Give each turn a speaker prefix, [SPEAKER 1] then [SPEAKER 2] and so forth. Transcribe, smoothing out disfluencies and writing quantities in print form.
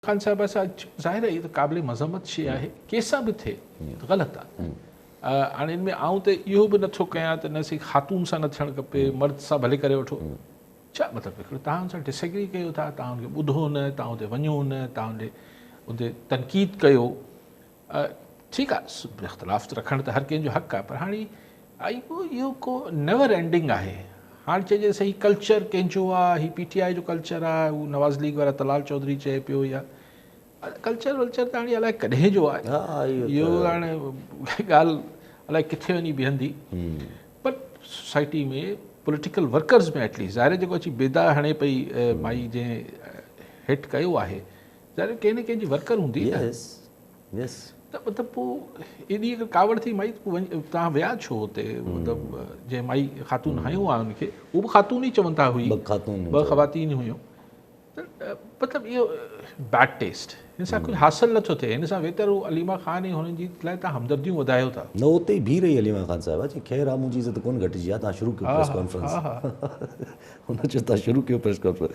[SPEAKER 1] खान साहब सां ज़ाहिर आहे इहो त क़ाबिल मज़म्मत शइ आहे कंहिंसां बि थिए त ग़लति आहे। हाणे हिन में आऊं त इहो बि नथो कयां त न सी ख़ातून सां न थियणु खपे, मर्द सां भले करे वठो। छा मतिलबु हिकिड़ो तव्हां हुन सां डिसएग्री कयो था, तव्हां हुनखे ॿुधो न, तव्हां हुते वञो न, तव्हां हुते तनक़ीद कयो, ठीकु आहे, इख़्तिलाफ़ त रखणु त हर कंहिंजो हक़ु आहे, पर हाणे इहो को नेवर एंडिंग आहे। हाणे चइजे सही कल्चर कंहिंजो आहे, हीउ PTI जो कल्चर आहे, हू नवाज़ लीग वारा तलाल चौधरी चए पियो, या कल्चर वल्चर त हाणे अलाए कॾहिं जो आहे, इहो हाणे ॻाल्हि अलाए किथे वञी बीहंदी। पर सोसाइटी में पॉलिटिकल वर्कर्स में एटलीस्ट ज़ाहिर जेको अची बेदा हणे पई माई जंहिं हिट कयो आहे, ज़ाहिर कंहिं न कंहिंजी वर्कर हूंदी न, त मतिलबु पोइ एॾी अगरि कावड़ थी माई तव्हां विया छो हुते, मतिलबु जंहिं माई ख़ातून हयो आहे हुनखे, उहो बि ख़ातून ई चवनि था हुई, ॿ ख़वातीन हुयूं, त मतिलबु इहो बैड टेस्ट, हिन सां कुझु हासिलु नथो थिए। हिन सां बहितर हू अलीमा ख़ान ऐं हुननि जी लाइ तव्हां हमदर्दियूं वधायो था।
[SPEAKER 2] न उते ई बीह रही अलीमा ख़ान साहिबा जी, ख़ैर आहे मुंहिंजी इज़त कोन घटिजी आहे, तव्हां शुरू कयो प्रेस कॉन्फ्रेंस, हुन चयो तव्हां शुरू कयो प्रेस कॉन्फ्रेंस।